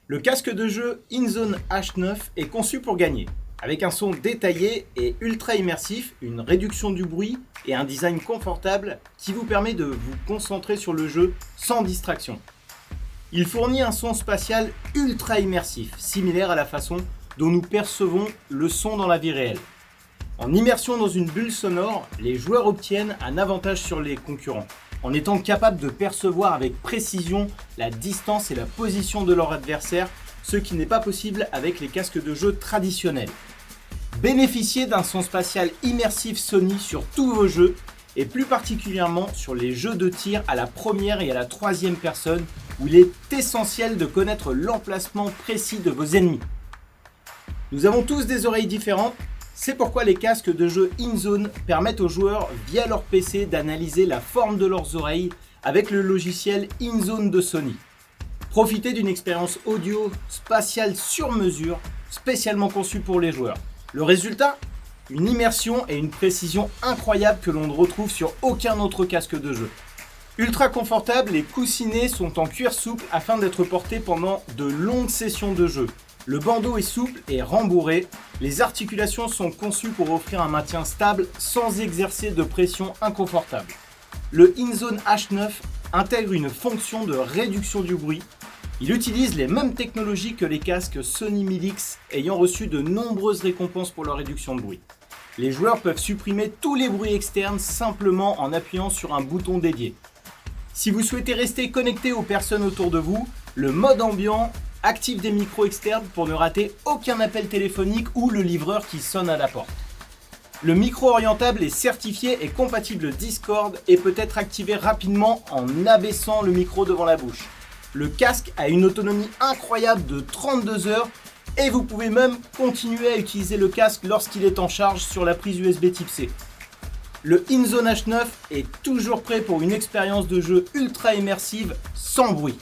Le casque de jeu InZone H9 est conçu pour gagner. Avec un son détaillé et ultra immersif, une réduction du bruit et un design confortable qui vous permet de vous concentrer sur le jeu sans distraction. Il fournit un son spatial ultra immersif, similaire à la façon dont nous percevons le son dans la vie réelle. En immersion dans une bulle sonore, les joueurs obtiennent un avantage sur les concurrents, en étant capables de percevoir avec précision la distance et la position de leur adversaire, ce qui n'est pas possible avec les casques de jeu traditionnels. Bénéficiez d'un son spatial immersif Sony sur tous vos jeux, et plus particulièrement sur les jeux de tir à la première et à la troisième personne, où il est essentiel de connaître l'emplacement précis de vos ennemis. Nous avons tous des oreilles différentes, c'est pourquoi les casques de jeu InZone permettent aux joueurs via leur PC d'analyser la forme de leurs oreilles avec le logiciel InZone de Sony. Profitez d'une expérience audio spatiale sur mesure, spécialement conçue pour les joueurs. Le résultat ? Une immersion et une précision incroyables que l'on ne retrouve sur aucun autre casque de jeu. Ultra confortable, les coussinets sont en cuir souple afin d'être portés pendant de longues sessions de jeu. Le bandeau est souple et rembourré. Les articulations sont conçues pour offrir un maintien stable sans exercer de pression inconfortable. Le InZone H9 intègre une fonction de réduction du bruit. Il utilise les mêmes technologies que les casques Sony Milix ayant reçu de nombreuses récompenses pour leur réduction de bruit. Les joueurs peuvent supprimer tous les bruits externes simplement en appuyant sur un bouton dédié. Si vous souhaitez rester connecté aux personnes autour de vous, le mode ambiant active des micros externes pour ne rater aucun appel téléphonique ou le livreur qui sonne à la porte. Le micro orientable est certifié et compatible Discord et peut être activé rapidement en abaissant le micro devant la bouche. Le casque a une autonomie incroyable de 32 heures et vous pouvez même continuer à utiliser le casque lorsqu'il est en charge sur la prise USB Type C. Le InZone H9 est toujours prêt pour une expérience de jeu ultra immersive sans bruit.